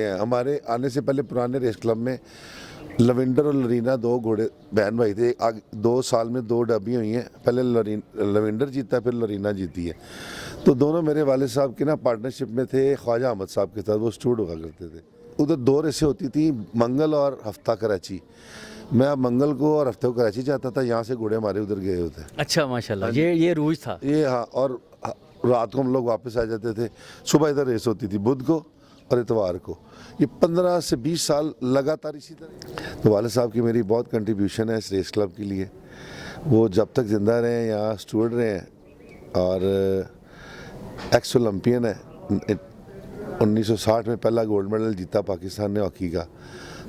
हैं हमारे आने से पहले पुराने रेस क्लब में। लविंडर और लरीना दो घोड़े बहन भाई थे। 2 साल में 2 डबी हुई हैं। पहले लविंडर जीता फिर लरीना जीती है। तो दोनों मेरे वाले साहब की ना पार्टनरशिप में थे ख्वाजा अहमद साहब के साथ। वो स्टूड हुआ करते थे। उधर 2 रेसें होती थी, मंगल और हफ्ता कराची। मैं अब मंगल को और हफ्ते को कराची जाता था। यहाँ से घोड़े हमारे उधर गए होते। अच्छा माशाल्लाह, ये रूज था ये हाँ। और रात को हम लोग वापस आ जाते थे। सुबह इधर रेस होती थी बुध को और इतवार को। ये 15 से 20 साल लगातार इसी तरह। तो वाले साहब की मेरी बहुत कंट्रीब्यूशन है इस रेस क्लब के लिए। वो जब तक ज़िंदा रहे हैं यहाँ स्टूवर्ड रहे हैं। और एक्स ओलंपियन है। 1960 में पहला गोल्ड मेडल जीता पाकिस्तान ने हॉकी का।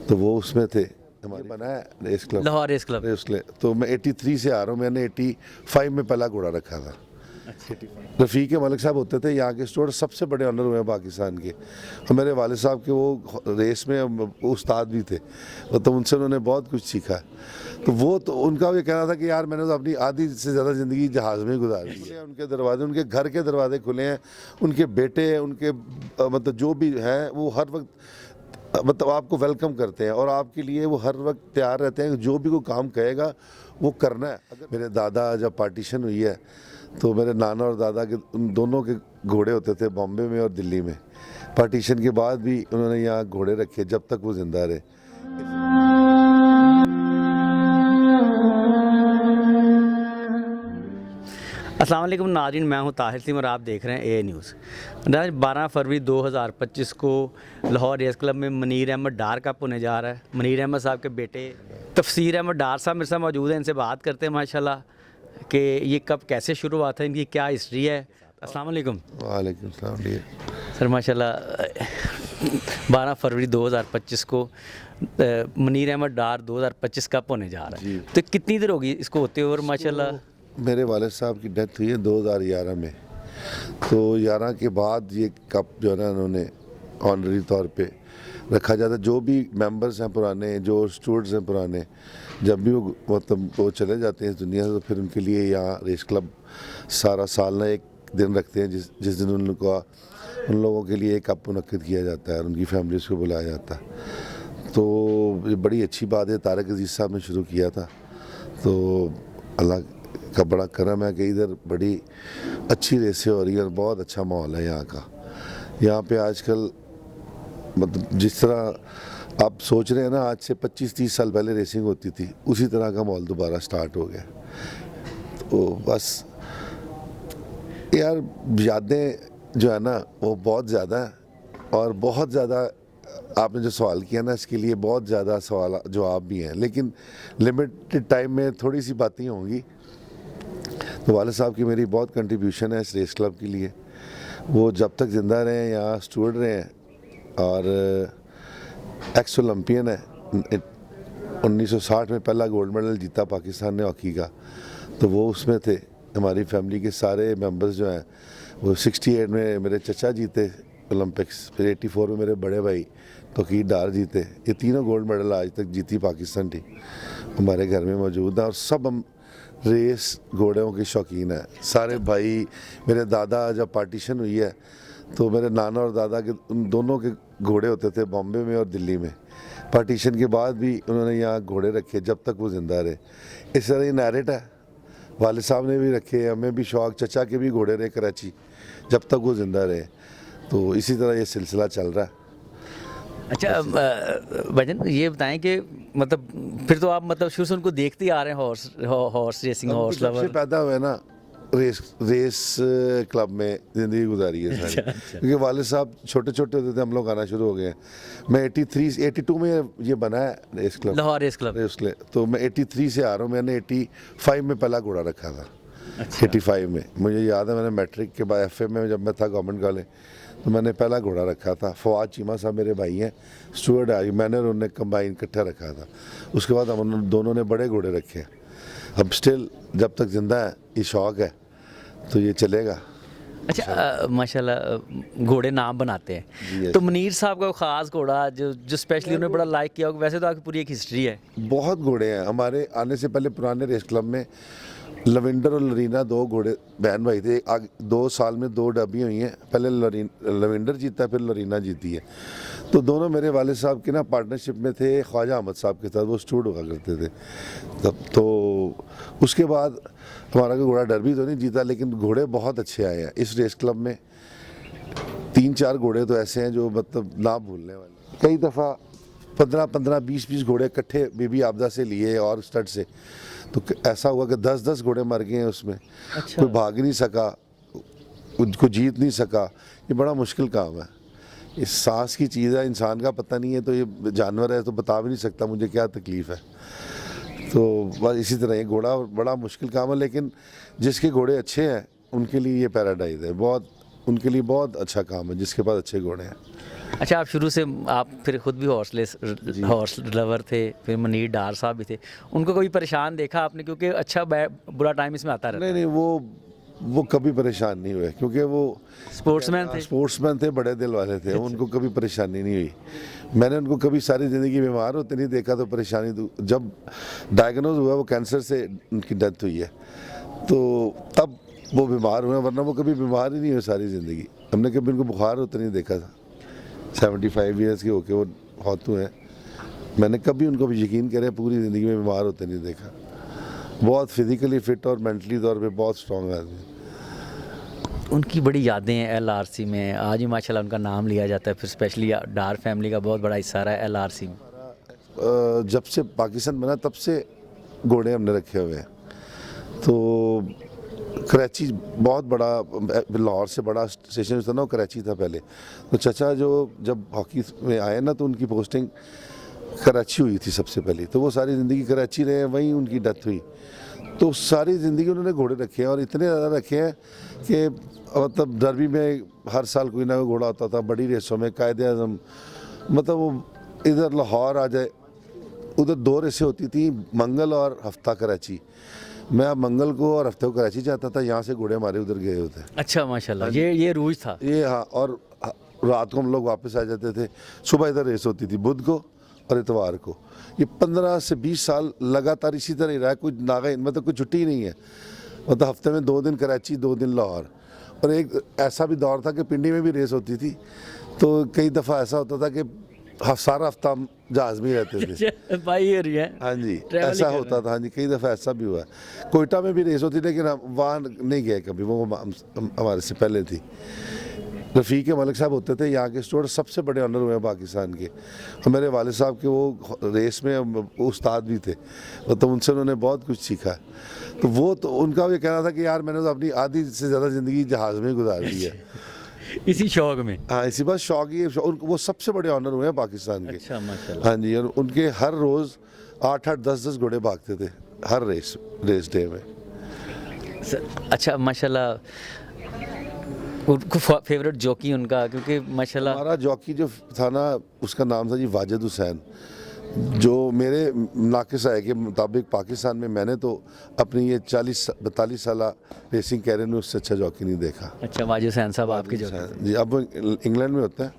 तो वो उसमें थे। हमारे बना है race club, Lahore race club. तो मैं 83 से आ रहा हूँ। मैंने 85 में पहला घोड़ा रखा था। रफ़ीक मलिक साहब होते थे यहाँ के स्टूडेंट, सबसे बड़े ऑनर हुए हैं पाकिस्तान के। और मेरे वाले साहब के वो रेस में उस्ताद भी थे। तो उनसे उन्होंने बहुत कुछ सीखा। तो वो तो उनका भी कहना था कि यार मैंने तो अपनी आधी से ज़्यादा ज़िंदगी जहाज़ में गुजार दी है। उनके दरवाजे, उनके घर के दरवाजे खुले हैं। उनके बेटे, उनके मतलब जो भी हैं वो हर वक्त मतलब आपको वेलकम करते हैं और आपके लिए वो हर वक्त तैयार रहते हैं। जो भी कोई काम कहेगा वो करना है। अगर मेरे दादा जब पार्टीशन हुई है तो मेरे नाना और दादा के उन दोनों के घोड़े होते थे बॉम्बे में और दिल्ली में। पार्टीशन के बाद भी उन्होंने यहाँ घोड़े रखे जब तक वो ज़िंदा रहे। अस्सलाम वालेकुम नाज़रीन, मैं हूं ताहिर सिंह और आप देख रहे हैं ए न्यूज़। 12 फरवरी 2025 को लाहौर रेस क्लब में मुनीर अहमद डार कप होने जा रहा है। मुनीर अहमद साहब के बेटे तफसीर अहमद डार साहब मेरे साथ मौजूद हैं। इनसे बात करते हैं माशाल्लाह कि ये कप कैसे शुरू हुआ था, इनकी क्या हिस्ट्री है। अस्सलाम वालेकुम। वालेकुम सलाम। सर माशाल्लाह 12 फरवरी 2025 को मुनीर अहमद डार 2025 कप होने जा रहा है। तो कितनी देर होगी इसको होते हुए? और माशाल्लाह मेरे वाले साहब की डेथ हुई है 2011 में। तो 11 के बाद ये कप जो है ना उन्होंने ऑनरी तौर पे रखा जाता है। जो भी मेंबर्स हैं पुराने, जो स्टूडेंट्स हैं पुराने, जब भी वो मतलब वो चले जाते हैं इस दुनिया से तो फिर उनके लिए यहाँ रेस क्लब सारा साल ना एक दिन रखते हैं जिस दिन उन लोगों के लिए एक कप मुनक्किद किया जाता है और उनकी फैमिलीज़ को बुलाया जाता है। तो ये बड़ी अच्छी बात है। तारिक अजीज़ साहब ने शुरू किया था। तो अल्लाह का बड़ा करम है कि इधर बड़ी अच्छी रेसें हो रही हैं और बहुत अच्छा माहौल है यहाँ का। यहाँ पे आजकल मतलब जिस तरह आप सोच रहे हैं ना, आज से 25-30 साल पहले रेसिंग होती थी, उसी तरह का माहौल दोबारा स्टार्ट हो गया। तो बस यार यादें जो है ना वो बहुत ज़्यादा है। और बहुत ज़्यादा आपने जो सवाल किया ना इसके लिए बहुत ज़्यादा सवाल जवाब भी हैं, लेकिन लिमिटेड टाइम में थोड़ी सी बातें होंगी। तो वाले साहब की मेरी बहुत कंट्रीब्यूशन है इस रेस क्लब के लिए। वो जब तक ज़िंदा रहे हैं यहाँ स्टूवर्ड रहे हैं। और एक्स ओलंपियन है। 1960 में पहला गोल्ड मेडल जीता पाकिस्तान ने हॉकी का। तो वो उसमें थे। हमारी फैमिली के सारे मेंबर्स जो हैं वो 68 में मेरे चचा जीते ओलंपिक्स, फिर 84 में मेरे बड़े भाई तौकीर डार जीते। ये तीनों गोल्ड मेडल आज तक जीती पाकिस्तान टीम हमारे घर में मौजूद है। और सब हम रेस घोड़ों के शौकीन हैं सारे भाई। मेरे दादा जब पार्टीशन हुई है तो मेरे नाना और दादा के उन दोनों के घोड़े होते थे बॉम्बे में और दिल्ली में। पार्टीशन के बाद भी उन्होंने यहाँ घोड़े रखे जब तक वो ज़िंदा रहे। इस तरह ये नैरेट है। वाले साहब ने भी रखे, हमें भी शौक़, चचा के भी घोड़े रहे कराची जब तक वो ज़िंदा रहे। तो इसी तरह ये सिलसिला चल रहा है। अच्छा भजन ये बताएं कि मतलब फिर तो आप मतलब शुरू से उनको देखते ही आ रहे हैं हॉर्स रेसिंग, हॉर्स लवर। पैदा हुए ना रेस क्लब में ज़िंदगी गुजारी है सारी। क्योंकि वाले साहब छोटे छोटे होते थे हम लोग आना शुरू हो गए हैं। मैं 82 में ये बना है race club, Lahore race club. तो मैं 83 से आ रहा हूँ। मैंने 85 में पहला घोड़ा रखा था। 85 में मुझे याद है, मैंने मैट्रिक के बाद FA में जब मैं था गवर्नमेंट कॉलेज तो मैंने पहला घोड़ा रखा था। फवाद चीमा साहब मेरे भाई हैं, स्टूवर्ड आई, मैंने और उन्होंने कंबाइन इकट्ठा रखा था। उसके बाद हम दोनों ने बड़े घोड़े रखे हैं। अब स्टिल जब तक ज़िंदा है ये शौक़ है तो ये चलेगा। अच्छा माशाल्लाह घोड़े नाम बनाते हैं। तो मुनीर साहब का ख़ास घोड़ा जो स्पेशली उन्होंने बड़ा लाइक किया होगा। वैसे तो आपकी पूरी एक हिस्ट्री है। बहुत घोड़े हैं हमारे आने से पहले पुराने रेस क्लब में। लविंडर और लरीना दो घोड़े बहन भाई थे। 2 साल में 2 डबी हुई हैं, पहले लविंडर जीता फिर लरीना जीती है। तो दोनों मेरे वाले साहब के ना पार्टनरशिप में थे ख्वाजा अहमद साहब के साथ, वो स्टूड हुआ करते थे तब। तो उसके बाद हमारा कोई घोड़ा डरबी तो नहीं जीता, लेकिन घोड़े बहुत अच्छे आए हैं इस रेस क्लब में। 3-4 घोड़े तो ऐसे हैं जो मतलब ना भूलने वाले। कई दफ़ा 15-15, 20-20 घोड़े इकट्ठे बीबी आपदा से लिए और स्टड से, तो ऐसा हुआ कि 10-10 घोड़े मर गए हैं उसमें। अच्छा। कोई भाग नहीं सका, उसको जीत नहीं सका। ये बड़ा मुश्किल काम है, इस सांस की चीज़ है, इंसान का पता नहीं है, तो ये जानवर है तो बता भी नहीं सकता मुझे क्या तकलीफ़ है। तो बस इसी तरह ये घोड़ा बड़ा मुश्किल काम है, लेकिन जिसके घोड़े अच्छे हैं उनके लिए ये पैराडाइज है, बहुत उनके लिए बहुत अच्छा काम है जिसके पास अच्छे घोड़े हैं। अच्छा, आप शुरू से आप फिर खुद भी हॉर्स लवर थे, फिर मनीर डार साहब भी थे, उनको कोई परेशान देखा आपने? क्योंकि अच्छा बुरा टाइम इसमें आता रहता है। नहीं, वो कभी परेशान नहीं हुए, क्योंकि वो स्पोर्ट्समैन थे, बड़े दिल वाले थे। उनको कभी परेशानी नहीं हुई। मैंने उनको कभी सारी ज़िंदगी बीमार होते नहीं देखा। तो परेशानी तो जब डायग्नोज हुआ वो कैंसर से उनकी डेथ हुई है, तो तब वो बीमार हुए, वरना वो कभी बीमार ही नहीं हुए सारी ज़िंदगी। हमने कभी उनको बुखार होते नहीं देखा था। 75 ईयर्स के होके वो होतू हैं, मैंने कभी उनको भी यकीन करें पूरी ज़िंदगी में बीमार होते नहीं देखा। बहुत फिज़िकली फ़िट और मेंटली तौर पे बहुत स्ट्रॉन्ग आदमी। उनकी बड़ी यादें हैं एलआरसी में, आज भी माशाल्लाह उनका नाम लिया जाता है। फिर स्पेशली डार फैमिली का बहुत बड़ा हिस्सा रहा है एलआरसी में। जब से पाकिस्तान बना तब से घोड़े हमने रखे हुए हैं। तो कराची बहुत बड़ा, लाहौर से बड़ा स्टेशन था ना, वो कराची था पहले। तो चचा जो जब हॉकी में आए ना, तो उनकी पोस्टिंग कराची हुई थी सबसे पहले। तो वो सारी ज़िंदगी कराची रहे, वहीं उनकी डेथ हुई। तो सारी ज़िंदगी उन्होंने घोड़े रखे हैं, और इतने ज़्यादा रखे हैं कि मतलब डरबी में हर साल कोई ना कोई घोड़ा होता था। बड़ी रेसों में कायदे आज़म, मतलब वो इधर लाहौर आ जाए, उधर 2 रेसें होती थी, मंगल और हफ्ता कराची। मैं अब मंगल को और हफ्ते को कराची जाता था, यहाँ से घोड़े हमारे उधर गए होते। अच्छा माशाल्लाह, ये रूज था ये। हाँ, और रात को हम लोग वापस आ जाते थे। सुबह इधर रेस होती थी बुध को और इतवार को। ये 15 से 20 साल लगातार इसी तरह ही रहा है। कुछ नागा मतलब कोई छुट्टी ही नहीं है। मतलब हफ्ते में 2 दिन कराची, 2 दिन लाहौर। और एक ऐसा भी दौर था कि पिंडी में भी रेस होती थी। तो कई दफ़ा ऐसा होता था कि सारा हफ्ता हम जहाज़ में ही रहते थे। भाई ये रही है। हाँ जी, ऐसा होता था। हाँ जी, कई दफ़ा ऐसा भी हुआ है। कोयटा में भी रेस होती, लेकिन हम वहाँ नहीं गए कभी, वो हमारे से पहले थी। रफ़ीक मलिक साहब होते थे यहाँ के स्टूडेंट, सबसे बड़े ऑनर हुए हैं पाकिस्तान के। और मेरे वाले साहब के वो रेस में उस्ताद भी थे, तो उनसे उन्होंने बहुत कुछ सीखा है। तो वो तो उनका भी कहना था कि यार मैंने तो अपनी आधी से ज़्यादा ज़िंदगी जहाज़ में गुजार दी है। इसी शौक में। हाँ, इसी बात शौक ही। वो सबसे बड़े ऑनर हुए हैं पाकिस्तान के। अच्छा माशाल्लाह। हाँ जी, और उनके हर रोज़ 8-8, 10-10 घोड़े भागते थे हर रेस डे में। अच्छा माशाल्लाह, उनको फेवरेट जॉकी उनका, क्योंकि माशाल्लाह हमारा जॉकी जो था ना, उसका नाम था जी वाजिद हुसैन। जो मेरे नाकिस आय के मुताबिक पाकिस्तान में मैंने तो अपनी ये 40-42 साल रेसिंग कैरियर में उससे अच्छा जॉकी नहीं देखा। अच्छा, वाजिद हुसैन साहब आपके जॉकी जी, अब वो इंग्लैंड में होता है।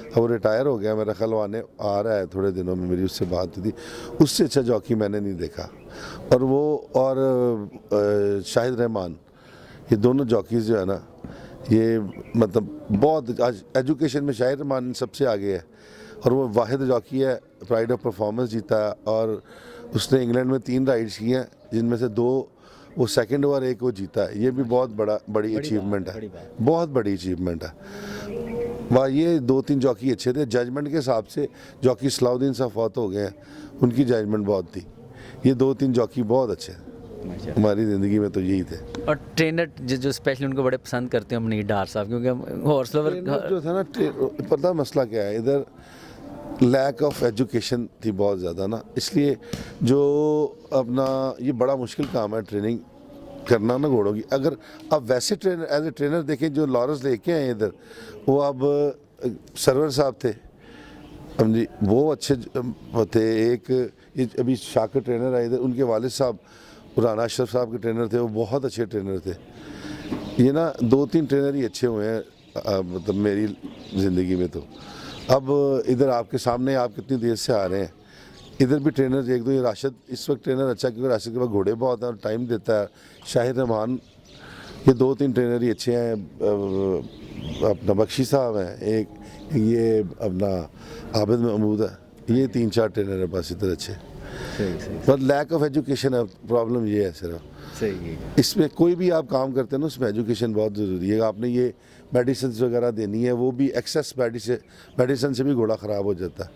अब वो रिटायर हो गया, मेरा ख्याल आने आ रहा है थोड़े दिनों में। मेरी उससे बात हुई थी, उससे अच्छा जॉकी मैंने नहीं देखा। और वो और शाहिद रहमान, ये दोनों जॉकीज़ जो है ना, ये मतलब बहुत आज एजुकेशन में शाहिद रहमान सबसे आगे है। और वो वाहिद जॉकी है, प्राइड ऑफ परफॉर्मेंस जीता है। और उसने इंग्लैंड में 3 राइड्स की हैं, जिनमें से 2 वो सेकंड हुआ और 1 वो जीता है। ये भी बहुत बड़ी अचीवमेंट है, बहुत बड़ी अचीवमेंट है। वहाँ ये 2-3 जॉकी अच्छे थे। जजमेंट के हिसाब से जॉकी सलाउद्दीन साहब फौत हो गए हैं, उनकी जजमेंट बहुत थी। ये 2-3 जॉकी बहुत अच्छे हैं हमारी ज़िंदगी में, तो यही थे। और ट्रेनर जो स्पेशली उनको बड़े पसंद करते हैं मनीर डार साहब, क्योंकि हॉर्स लवर जो था ना, पता मसला क्या है, इधर लैक ऑफ एजुकेशन थी बहुत ज़्यादा ना, इसलिए जो अपना ये बड़ा मुश्किल काम है ट्रेनिंग करना ना घोड़ों की। अगर अब वैसे ट्रेनर एज ए ट्रेनर देखें जो लॉरेंस लेके आए इधर, वो अब सरवर साहब थे हम जी, वो अच्छे थे। एक ये अभी शाकर ट्रेनर आए इधर, उनके वालिद साहब राना अशरफ साहब के ट्रेनर थे, वो बहुत अच्छे ट्रेनर थे। ये ना 2-3 ट्रेनर ही अच्छे हुए हैं मतलब मेरी ज़िंदगी में। तो अब इधर आपके सामने आप कितनी देर से आ रहे हैं, इधर भी ट्रेनर एक दो, ये राशिद इस वक्त ट्रेनर अच्छा, क्योंकि राशिद के पास घोड़े बहुत हैं और टाइम देता है। शाहिर रहमान, ये 2-3 ट्रेनर ही अच्छे हैं। अपना बख्शी साहब हैं एक, ये अपना आबिद महमूद है, ये 3-4 ट्रेनर है बस इधर अच्छे। पर लैक ऑफ एजुकेशन है, प्रॉब्लम ये है सिर्फ। सही है। इसमें कोई भी आप काम करते हैं ना, उसमें एजुकेशन बहुत ज़रूरी है। आपने ये मेडिसिन वगैरह देनी है, वो भी एक्सेस मेडिसिन से भी घोड़ा ख़राब हो जाता है,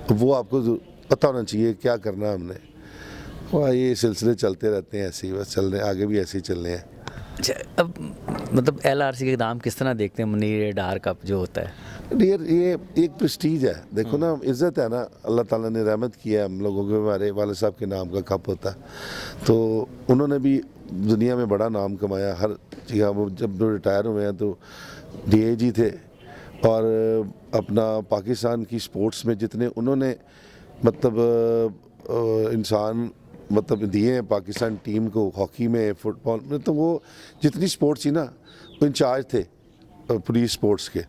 तो वो आपको पता होना चाहिए क्या करना है हमने। वह ये सिलसिले चलते रहते हैं ऐसे ही, बस चल रहे हैं, आगे भी ऐसे ही चल रहे हैं। अच्छा, अब मतलब LRC के दाम किस तरह देखते हैं मुनीर डार कप जो होता है? डियर, ये एक प्रेस्टीज है, देखो ना, इज़्ज़त है ना, अल्लाह ताला ने रहमत किया है हम लोगों के। हमारे वाले साहब के नाम का कप होता है, तो उन्होंने भी दुनिया में बड़ा नाम कमाया हर जगह। वो जब रिटायर हुए हैं तो DIG थे, और अपना पाकिस्तान की स्पोर्ट्स में जितने उन्होंने मतलब इंसान मतलब दिए हैं पाकिस्तान टीम को, हॉकी में, फुटबॉल में, तो वो जितनी स्पोर्ट्स थी ना, वो इंचार्ज थे पुलिस स्पोर्ट्स के।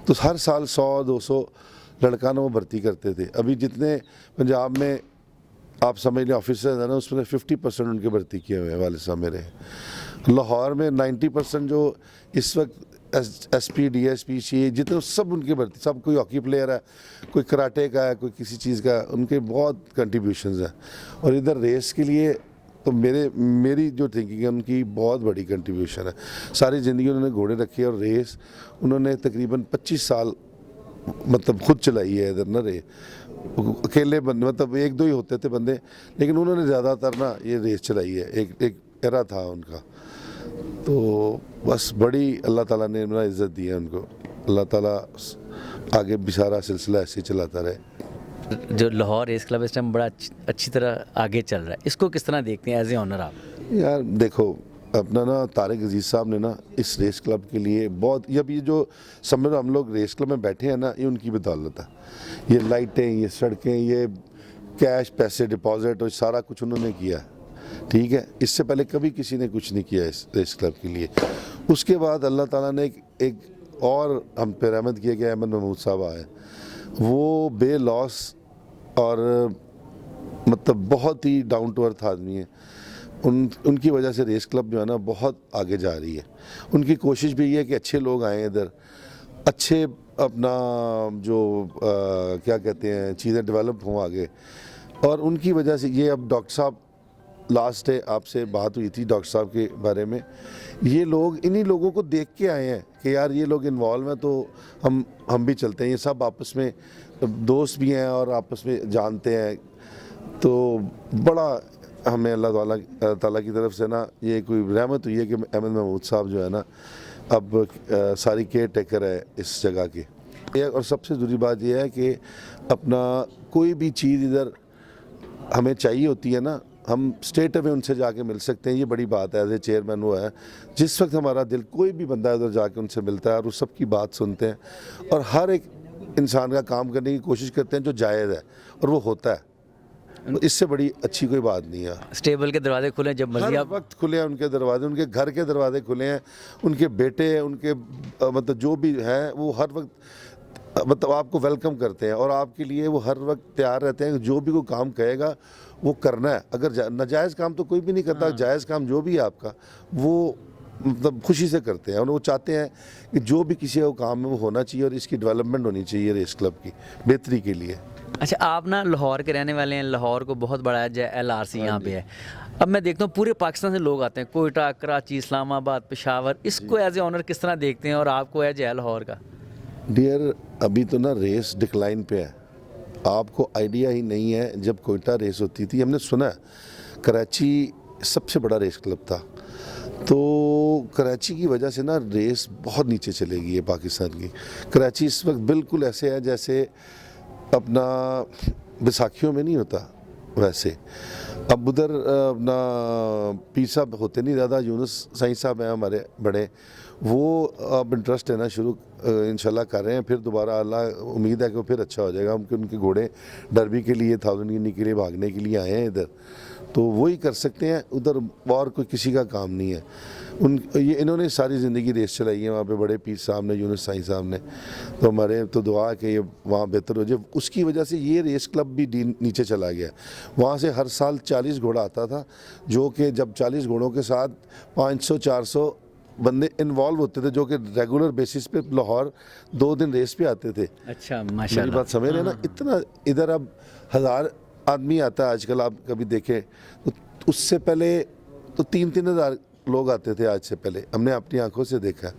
तो हर साल 100-200 लड़का ना वो भर्ती करते थे। अभी जितने पंजाब में आप समझ लें ऑफिसर्स हैं ना, उसमें 50% उनके भर्ती किए हुए हैं वाले साहब मेरे। लाहौर में 90% जो इस वक्त SP DSP CA जितने सब उनके भर्ती, सब कोई हॉकी प्लेयर है, कोई कराटे का है, कोई किसी चीज़ का है, उनके बहुत कंट्रीब्यूशंस हैं। और इधर रेस के लिए तो मेरी जो थिंकिंग है, उनकी बहुत बड़ी कंट्रीब्यूशन है। सारी ज़िंदगी उन्होंने घोड़े रखे और रेस उन्होंने तकरीबन 25 साल मतलब खुद चलाई है इधर ना। अकेले बंदे मतलब 1-2 ही होते थे बंदे, लेकिन उन्होंने ज़्यादातर ना ये रेस चलाई है। एक एरा था उनका, तो बस बड़ी अल्लाह ताला ने मेरा इज़्ज़त दी है उनको। अल्लाह ताला आगे भी सारा सिलसिला ऐसे ही चलाता रहे। जो लाहौर रेस क्लब इस टाइम बड़ा अच्छी तरह आगे चल रहा है, इसको किस तरह देखते हैं एज ए ऑनर आप? यार देखो, अपना ना तारिक अजीज़ साहब ने ना इस रेस क्लब के लिए बहुत, जब ये जो समझ हम लोग रेस क्लब में बैठे हैं ना, ये उनकी बदौलत है। ये लाइटें, ये सड़कें, ये कैश पैसे डिपॉजिट और सारा कुछ उन्होंने किया, ठीक है। इससे पहले कभी किसी ने कुछ नहीं किया इस रेस क्लब के लिए। उसके बाद अल्लाह ताला ने एक और हम पे रहमत किया कि अहमद महमूद साहब आए, वो बेलॉस और मतलब बहुत ही डाउन टू अर्थ आदमी है। उनकी वजह से रेस क्लब जो है ना बहुत आगे जा रही है। उनकी कोशिश भी ये है कि अच्छे लोग आएँ इधर, अच्छे अपना जो क्या कहते हैं चीज़ें डेवलप हों आगे। और उनकी वजह से ये, अब डॉक्टर साहब लास्ट डे आपसे बात हुई थी डॉक्टर साहब के बारे में, ये लोग इन्हीं लोगों को देख के आए हैं कि यार ये लोग इन्वॉल्व हैं, तो हम भी चलते हैं। ये सब आपस में दोस्त भी हैं और आपस में जानते हैं, तो बड़ा हमें अल्लाह ताला की तरफ से ना ये कोई रहमत हुई है कि अहमद महमूद साहब जो है ना अब सारी केयर टेकर है इस जगह की। और सबसे ज़रूरी बात यह है कि अपना कोई भी चीज़ इधर हमें चाहिए होती है ना, हम स्टेट में उनसे जाके मिल सकते हैं। ये बड़ी बात है, एज ए चेयरमैन वो है, जिस वक्त हमारा दिल, कोई भी बंदा उधर जाके उनसे मिलता है और उस सब की बात सुनते हैं और हर एक इंसान का काम करने की कोशिश करते हैं जो जायज़ है, और वो होता है। तो इससे बड़ी अच्छी कोई बात नहीं है। स्टेबल के दरवाजे खुले जब मर्जी हर आप। वक्त खुले हैं उनके दरवाजे, उनके घर के दरवाजे खुले हैं, उनके बेटे, उनके मतलब जो भी हैं वो हर वक्त मतलब आपको वेलकम करते हैं और आपके लिए वो हर वक्त तैयार रहते हैं। जो भी कोई काम कहेगा वो करना है। अगर नाजायज़ काम तो कोई भी नहीं करता, जायज़ काम जो भी है आपका वो मतलब खुशी से करते हैं। और वो चाहते हैं कि जो भी किसी का काम है वो होना चाहिए और इसकी डेवलपमेंट होनी चाहिए रेस क्लब की बेहतरी के लिए। अच्छा, आप ना लाहौर के रहने वाले हैं, लाहौर को बहुत बड़ा LRC यहाँ पे है। अब मैं देखता हूँ पूरे पाकिस्तान से लोग आते हैं, कोयटा, कराची, इस्लामाबाद, पेशावर। इसको एज ए ऑनर किस तरह देखते हैं और आपको एज ए लाहौर का? डियर, अभी तो ना रेस डिक्लाइन पे है, आपको आइडिया ही नहीं है। जब कोयटा रेस होती थी, हमने सुना है कराची सबसे बड़ा रेस क्लब था, तो कराची की वजह से ना रेस बहुत नीचे चलेगी है पाकिस्तान की। कराची इस वक्त बिल्कुल ऐसे है जैसे अपना बैसाखियों में नहीं होता वैसे। अब उधर अपना पीर साहब होते नहीं ज़्यादा, यूनुस साईं साहब हैं हमारे बड़े, वो अब इंटरेस्ट लेना शुरू इंशाल्लाह कर रहे हैं, फिर दोबारा अल्लाह उम्मीद है कि वो फिर अच्छा हो जाएगा। उनके घोड़े डर्बी के लिए 1000 गिनी के लिए भागने के लिए आए हैं इधर, तो वही कर सकते हैं, उधर और कोई किसी का काम नहीं है। इन्होंने सारी ज़िंदगी रेस चलाई है वहाँ पे, बड़े पीर साहब ने, यूनुस साईं साहब ने, तो हमारे तो दुआ है कि ये वहाँ बेहतर हो जाए। उसकी वजह से ये रेस क्लब भी नीचे चला गया। वहाँ से हर साल 40 घोड़ा आता था, जो कि जब 40 घोड़ों के साथ 500-400 बंदे इन्वॉल्व होते थे, जो कि रेगुलर बेसिस पे लाहौर 2 दिन रेस पे आते थे। अच्छा, मेरी माशाल्लाह। बात समझ रहे हैं ना? इतना इधर अब 1000 आदमी आता है आजकल, आप कभी देखें तो उससे पहले तो 3-3 हज़ार लोग आते थे आज से पहले, हमने अपनी आंखों से देखा।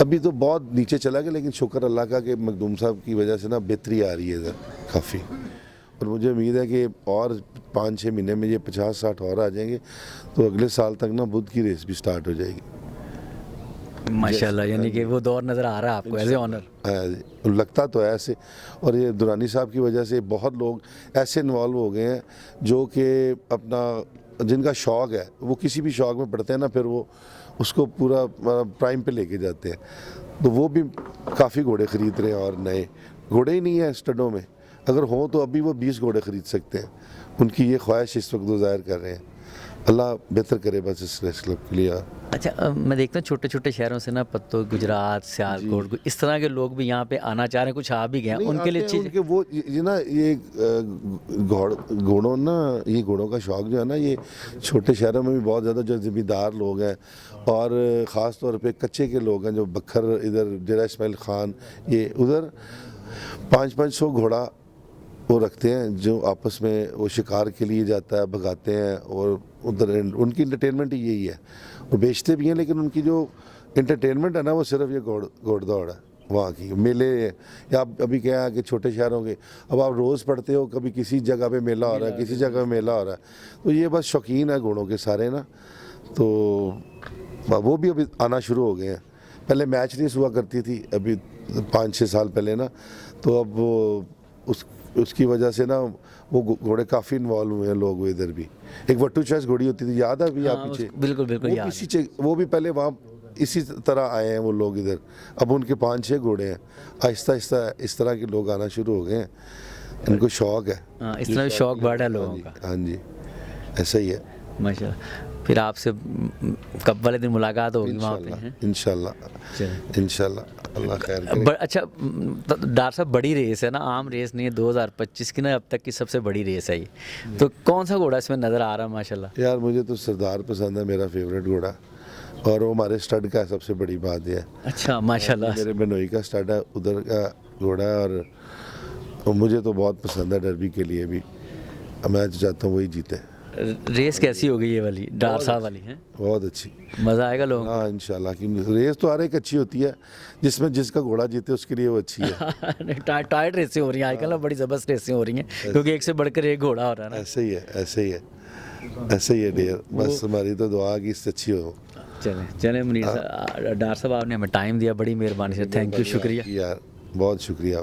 अभी तो बहुत नीचे चला गया, लेकिन शुक्र अल्लाह का कि मखदूम साहब की वजह से ना बेहतरी आ रही है इधर काफ़ी, और मुझे उम्मीद है कि और 5-6 महीने में ये 50-60 और आ जाएंगे, तो अगले साल तक ना बुद्ध की रेस भी स्टार्ट हो जाएगी माशाल्लाह, यानी कि वो दौर नज़र आ रहा है आपको एज ए ऑनर। लगता तो है ऐसे। और ये दुरानी साहब की वजह से बहुत लोग ऐसे इन्वॉल्व हो गए हैं जो कि अपना, जिनका शौक़ है, वो किसी भी शौक़ में पड़ते हैं ना, फिर वो उसको पूरा प्राइम पे लेके जाते हैं। तो वो भी काफ़ी घोड़े ख़रीद रहे हैं, और नए घोड़े ही नहीं हैं स्टडों में, अगर हों तो अभी वो 20 घोड़े ख़रीद सकते हैं। उनकी ये ख्वाहिश इस वक्त वो ज़ाहिर कर रहे हैं। अल्लाह बेहतर करे बस इस रेस क्लब के लिए। अच्छा, मैं देखता हूँ छोटे छोटे शहरों से ना, पत्तो, गुजरात, सियालकोट, इस तरह के लोग भी यहाँ पे आना चाह रहे हैं, कुछ आ भी गए हैं, उनके लिए चीज़। उनके वो ये ना, ये घोड़ों ना, ये घोड़ों का शौक़ जो है ना, ये छोटे शहरों में भी बहुत ज़्यादा जो ज़मींदार लोग हैं, और ख़ास तौर पे कच्चे के लोग हैं, जो बखर इधर डेरा इस्माइल ख़ान, ये उधर 500-500 घोड़ा वो रखते हैं, जो आपस में वो शिकार के लिए जाता है, भगाते हैं, और उधर उनकी इंटरटेनमेंट ही यही है। वो बेचते भी हैं, लेकिन उनकी जो इंटरटेनमेंट है ना, वो सिर्फ ये घोड़दौड़ है वहाँ की, मेले। या आप अभी क्या है कि छोटे शहरों के, अब आप रोज़ पढ़ते हो, कभी किसी जगह पे मेला हो रहा है, किसी जगह पे मेला हो रहा है, तो ये बस शौकीन है घोड़ों के सारे ना, तो वो भी अभी आना शुरू हो गए हैं। पहले मैच रेस हुआ करती थी, अभी 5-6 साल पहले ना, तो अब वो उसकी वजह से ना वो घोड़े काफ़ी इन्वॉल्व हुए हैं लोग इधर भी। एक वट्टू चेस घोड़ी होती थी, याद है अभी आप पीछे? बिल्कुल बिल्कुल याद है। वो भी पहले वहाँ इसी तरह आए हैं वो लोग इधर, अब उनके 5-6 घोड़े हैं। आहिस्ता आहिस्ता इस तरह के लोग आना शुरू हो गए हैं, इनको शौक़ है। हाँ, इस तरह शौक़ बढ़ा है लोगों का। हाँ जी, ऐसा ही है माशाल्लाह। फिर आपसे कब वाले दिन मुलाकात होगी वहाँ पे? इंशाल्लाह अल्लाह खैर करे। अच्छा, डॉक्टर साहब, बड़ी रेस है ना, आम रेस नहीं है, 2025 की ना अब तक की सबसे बड़ी रेस है ये, तो कौन सा घोड़ा इसमें नज़र आ रहा है? माशाल्लाह यार, मुझे तो सरदार पसंद है, मेरा फेवरेट घोड़ा, और वो हमारे स्टड का सबसे बड़ी बात है। अच्छा, माशाल्लाह। मेरे बनोई का स्टड है, उधर का घोड़ा है, और मुझे तो बहुत पसंद है डर्बी के लिए भी। मैं चाहता हूँ वही जीते। रेस कैसी होगी ये वाली, डॉक्टर साहब वाली है? बहुत अच्छी, मज़ा आएगा लोगों को? हाँ इंशाल्लाह की रेस तो हर एक अच्छी होती है, जिसमें जिसका घोड़ा जीते उसके लिए वो अच्छी है। टाइट रेसें हो रही हैं आजकल ना, बड़ी ज़बरदस्त रेसें हो रही हैं, क्योंकि एक से बढ़कर एक घोड़ा हो रहा है ना। ऐसे ही है, ऐसे ही है, ऐसे ही है डियर। बस हमारी तो दुआ कि इससे अच्छी हो। चले मुनीर साहब, डॉक्टर साहब आपने हमें टाइम दिया, बड़ी मेहरबानी से, थैंक यू, शुक्रिया यार, बहुत शुक्रिया।